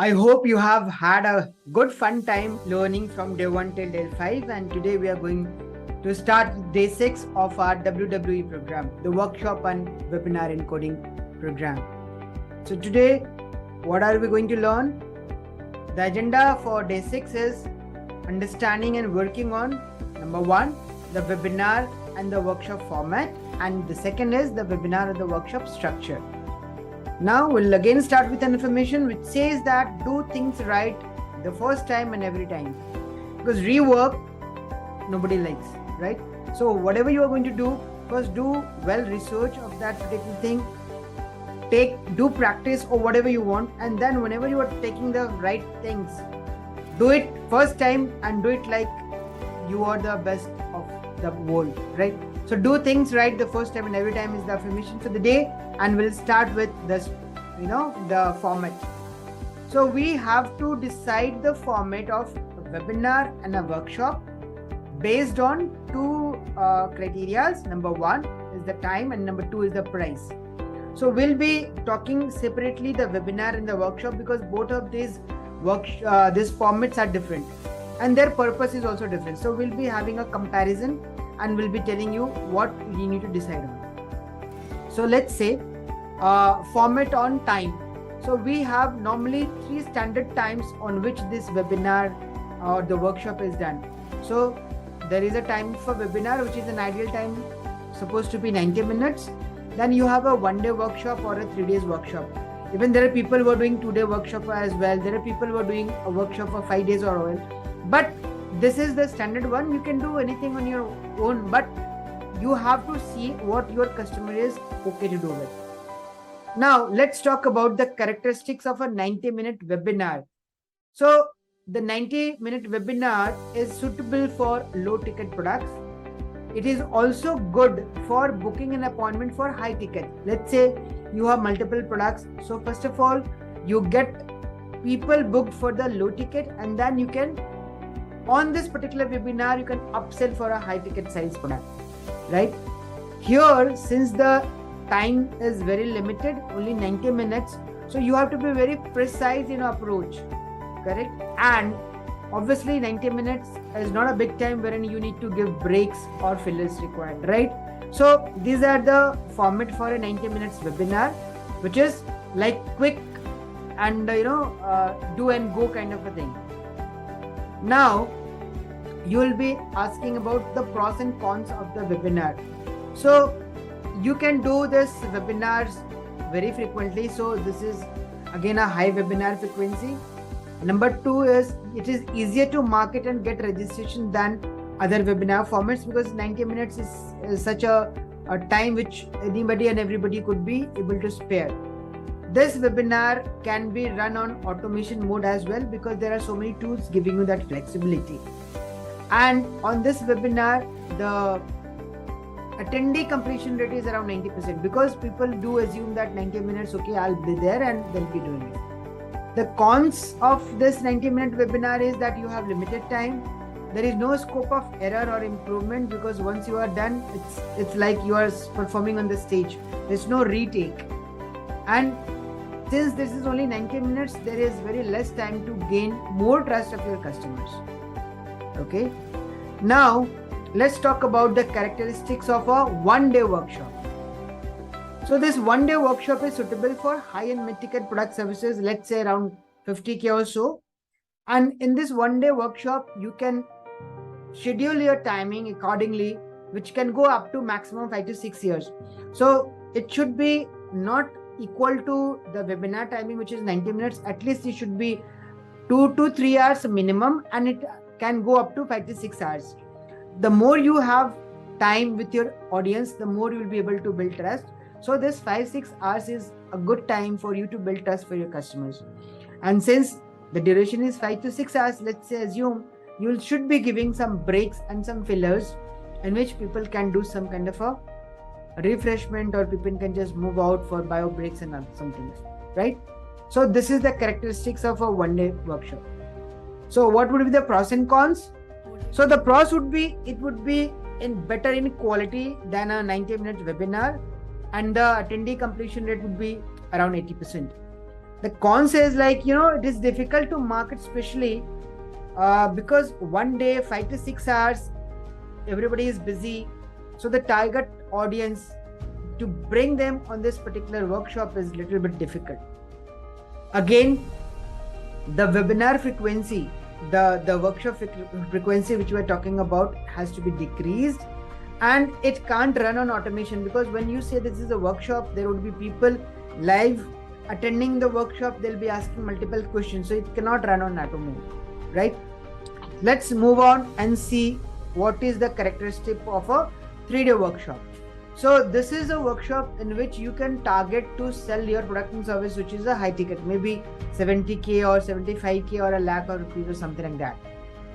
I hope you have had a good fun time learning from day 1 till day 5, and today we are going to start day 6 of our WWE program, the workshop and webinar encoding program. So today, what are we going to learn? The agenda for day 6 is understanding and working on number 1, the webinar and the workshop format, and the second is the webinar and the workshop structure. Now we'll again start with an information which says that do things right the first time and every time, because rework nobody likes, right? So whatever you are going to do, first do well research of that particular thing, do practice or whatever you want, and then whenever you are taking the right things, do it first time and do it like you are the best of the world, right? So do things right the first time and every time is the affirmation for the day, and we'll start with this, the format. So we have to decide the format of a webinar and a workshop based on two criteria. Number 1 is the time and number 2 is the price. So we'll be talking separately the webinar and the workshop because both of these formats are different and their purpose is also different. So we'll be having a comparison and we'll be telling you what you need to decide on. So let's say format on time. So we have normally 3 standard times on which this webinar or the workshop is done. So there is a time for webinar which is an ideal time, supposed to be 90 minutes. Then you have a 1-day workshop or a 3 days workshop. Even there are people who are doing 2-day workshop as well. There are people who are doing a workshop for 5 days or all. But this is the standard one. You can do anything on your own, but you have to see what your customer is okay to do with. Now let's talk about the characteristics of a 90-minute webinar. So the 90-minute webinar is suitable for low ticket products. It is also good for booking an appointment for high ticket. Let's say you have multiple products. So first of all, you get people booked for the low ticket, and then you can, on this particular webinar, you can upsell for a high ticket size product, right? Here, since the time is very limited, only 90 minutes, so you have to be very precise in your approach, correct? And obviously 90 minutes is not a big time wherein you need to give breaks or fillers required, right? So these are the format for a 90 minutes webinar, which is like quick and do and go kind of a thing. Now you will be asking about the pros and cons of the webinar. So you can do this webinars very frequently. So this is again a high webinar frequency. Number 2 is it is easier to market and get registration than other webinar formats because 90 minutes is such a time which anybody and everybody could be able to spare. This webinar can be run on automation mode as well because there are so many tools giving you that flexibility. And on this webinar, the attendee completion rate is around 90% because people do assume that 90 minutes, okay, I'll be there and they'll be doing it. The cons of this 90-minute webinar is that you have limited time. There is no scope of error or improvement because once you are done, it's like you are performing on the stage. There's no retake. And since this is only 90 minutes, there is very less time to gain more trust of your customers. Okay. Now, let's talk about the characteristics of a 1-day workshop. So this 1-day workshop is suitable for high and mid-ticket product services, let's say around 50K or so. And in this 1-day workshop, you can schedule your timing accordingly, which can go up to maximum 5 to 6 years. So it should be not equal to the webinar timing, which is 90 minutes. At least it should be 2 to 3 hours minimum, and it can go up to 5 to 6 hours. The more you have time with your audience, the more you will be able to build trust. So this 5-6 hours is a good time for you to build trust for your customers. And since the duration is 5 to 6 hours, let's say assume you should be giving some breaks and some fillers in which people can do some kind of a refreshment or people can just move out for bio breaks and some things, right? So this is the characteristics of a 1-day workshop. So what would be the pros and cons? So the pros would be, it would be better in quality than a 90-minute webinar, and the attendee completion rate would be around 80%. The cons is it is difficult to market, especially because one day 5 to 6 hours everybody is busy, so the target audience to bring them on this particular workshop is little bit difficult. Again, the webinar frequency, the workshop frequency which we are talking about has to be decreased, and it can't run on automation, because when you say this is a workshop, there would be people live attending the workshop, they'll be asking multiple questions, so it cannot run on auto mode, right? Let's move on and see what is the characteristic of a 3-day workshop. So this is a workshop in which you can target to sell your product and service, which is a high ticket, maybe 70k or 75k or a lakh or rupees or something like that.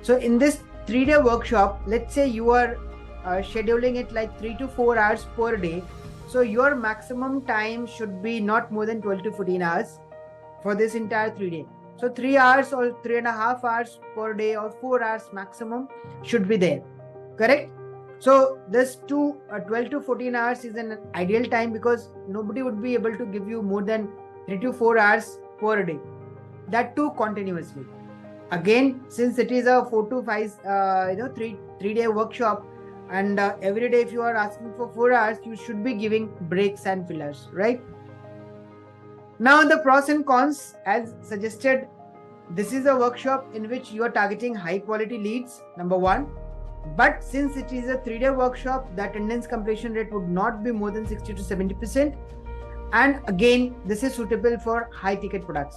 So in this 3-day workshop, let's say you are scheduling it like 3 to 4 hours per day. So your maximum time should be not more than 12 to 14 hours for this entire 3 day. So 3 hours or 3.5 hours per day or 4 hours maximum should be there. Correct? So this 12 to 14 hours is an ideal time, because nobody would be able to give you more than 3 to 4 hours per day. That too continuously. Again, since it is a 4 to 5, 3-day workshop, and every day if you are asking for 4 hours, you should be giving breaks and fillers, right? Now the pros and cons, as suggested, this is a workshop in which you are targeting high quality leads, number one. But since it is a 3-day workshop, the attendance completion rate would not be more than 60 to 70%. And again, this is suitable for high ticket products,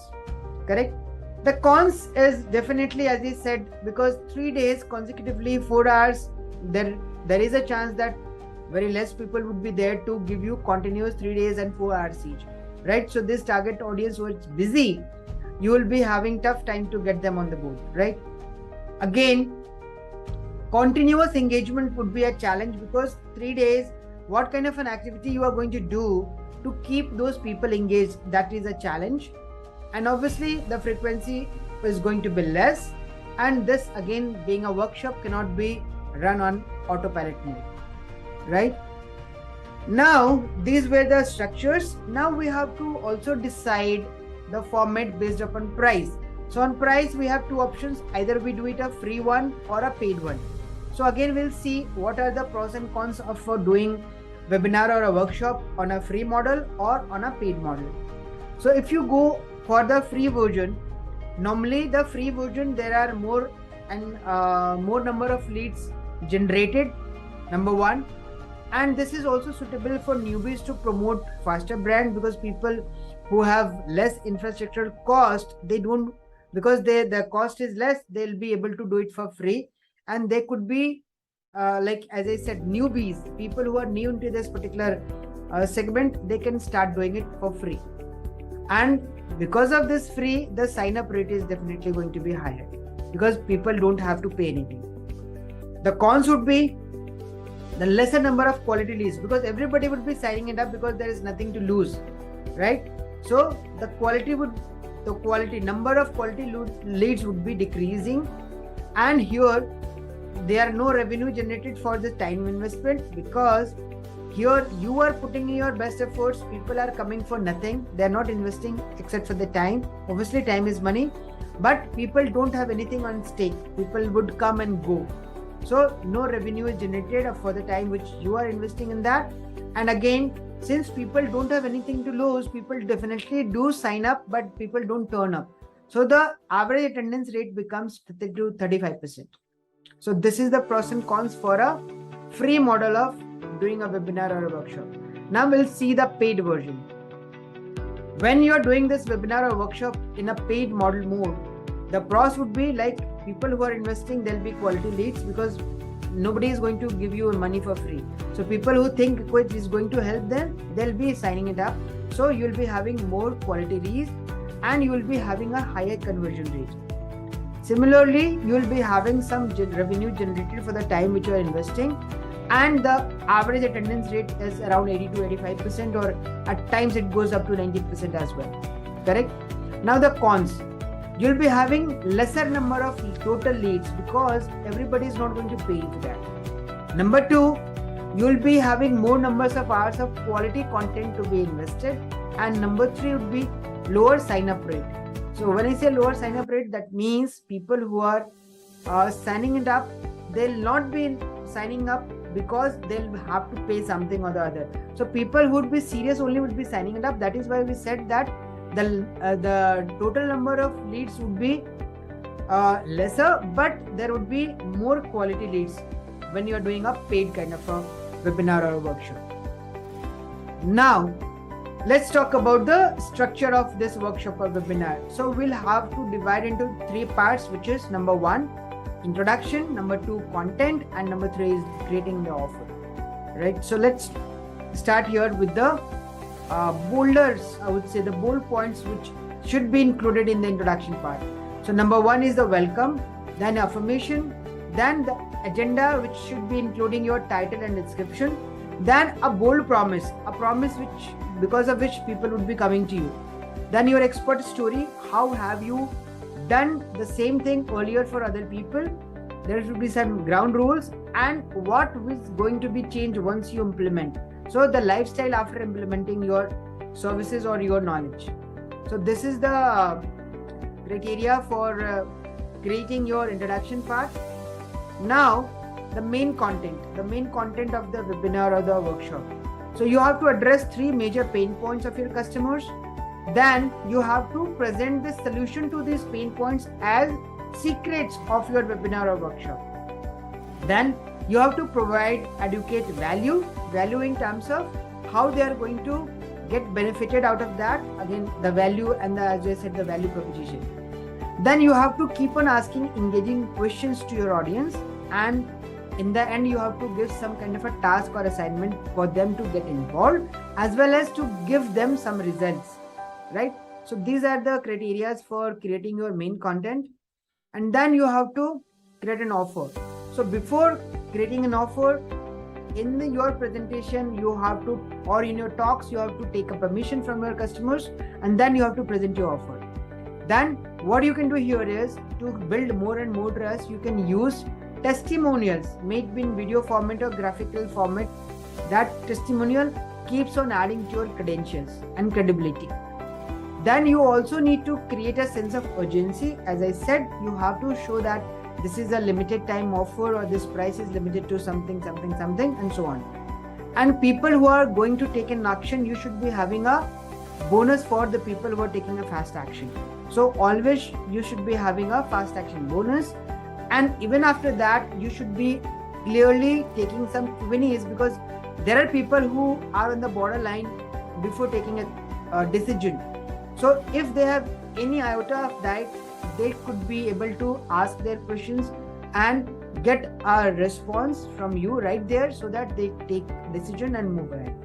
correct? The cons is definitely, as I said, because 3 days consecutively, 4 hours, there is a chance that very less people would be there to give you continuous 3 days and 4 hours each, right? So this target audience who is busy, you will be having tough time to get them on the board, right? Again, continuous engagement would be a challenge, because 3 days, what kind of an activity you are going to do to keep those people engaged, that is a challenge. And obviously the frequency is going to be less, and this again, being a workshop, cannot be run on autopilot mode, right? Now these were the structures. Now we have to also decide the format based upon price. So on price, we have two options: either we do it a free one or a paid one. So again, we'll see what are the pros and cons of doing webinar or a workshop on a free model or on a paid model. So if you go for the free version, normally the free version, there are more number of leads generated, number one. And this is also suitable for newbies to promote faster brand, because people who have less infrastructure cost, they don't, because the cost is less, they'll be able to do it for free. And they could be like, as I said, newbies, people who are new into this particular segment, they can start doing it for free. And because of this free, the sign up rate is definitely going to be higher, because people don't have to pay anything. The cons would be the lesser number of quality leads, because everybody would be signing it up because there is nothing to lose, right? So the number of quality leads would be decreasing, and here there are no revenue generated for the time investment, because here you are putting in your best efforts, people are coming for nothing, they are not investing except for the time. Obviously time is money, but people don't have anything on stake, people would come and go. So no revenue is generated for the time which you are investing in that. And again, since people don't have anything to lose, people definitely do sign up, but people don't turn up. So the average attendance rate becomes 30 to 35%. So this is the pros and cons for a free model of doing a webinar or a workshop. Now we'll see the paid version. When you're doing this webinar or workshop in a paid model mode, the pros would be like, people who are investing, there'll be quality leads, because nobody is going to give you money for free. So people who think it is going to help them, they'll be signing it up. So you'll be having more quality leads, and you will be having a higher conversion rate. Similarly, you will be having some revenue generated for the time which you are investing, and the average attendance rate is around 80 to 85%, or at times it goes up to 90% as well. Correct? Now the cons. You'll be having lesser number of total leads, because everybody is not going to pay for that. Number two, you'll be having more numbers of hours of quality content to be invested. And number three would be lower sign up rate. So when I say lower sign up rate, that means people who are signing it up, they'll not be signing up because they'll have to pay something or the other. So people who would be serious only would be signing it up. That is why we said that the total number of leads would be lesser, but there would be more quality leads when you are doing a paid kind of a webinar or a workshop. Now let's talk about the structure of this workshop or webinar. So we'll have to divide into 3 parts, which is number 1, introduction, number 2, content, and number 3 is creating the offer. Right? So let's start here with the boulders, I would say the bold points which should be included in the introduction part. So number 1 is the welcome, then affirmation, then the agenda, which should be including your title and description, then a bold promise, a promise which because of which people would be coming to you, then your expert story, how have you done the same thing earlier for other people, there should be some ground rules, and what is going to be changed once you implement. So the lifestyle after implementing your services or your knowledge. So this is the criteria for creating your introduction part. Now the main content of the webinar or the workshop. So you have to address 3 major pain points of your customers. Then you have to present the solution to these pain points as secrets of your webinar or workshop. Then you have to provide adequate value in terms of how they are going to get benefited out of that. Again, the value and as I said, the value proposition. Then you have to keep on asking engaging questions to your audience, and in the end you have to give some kind of a task or assignment for them to get involved, as well as to give them some results, right? So these are the criteria for creating your main content. And then you have to create an offer. So before creating an offer, in your presentation you have to, or in your talks, you have to take a permission from your customers, and then you have to present your offer. Then what you can do here is to build more and more trust, you can use testimonials, made in video format or graphical format. That testimonial keeps on adding to your credentials and credibility. Then you also need to create a sense of urgency. As I said, you have to show that this is a limited time offer, or this price is limited to something, and so on. And people who are going to take an action, you should be having a bonus for the people who are taking a fast action. So always you should be having a fast action bonus. And even after that, you should be clearly taking some Q&As, because there are people who are on the borderline before taking a decision. So if they have any iota of doubt, they could be able to ask their questions and get a response from you right there, so that they take decision and move ahead.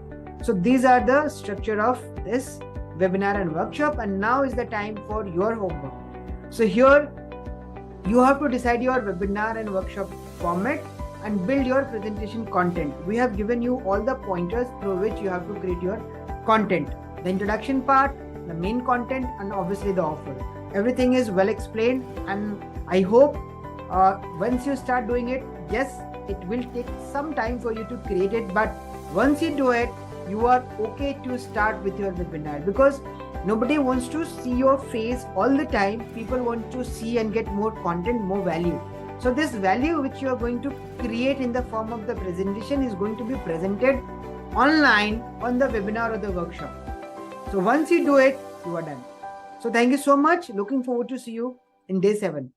So these are the structure of this webinar and workshop. And now is the time for your homework. So here you have to decide your webinar and workshop format and build your presentation content. We have given you all the pointers through which you have to create your content. The introduction part, the main content, and obviously the offer. Everything is well explained, and I hope once you start doing it, yes, it will take some time for you to create it, but once you do it, you are okay to start with your webinar, because nobody wants to see your face all the time. People want to see and get more content, more value. So this value which you are going to create in the form of the presentation is going to be presented online on the webinar or the workshop. So once you do it, you are done. So thank you so much. Looking forward to see you in day 7.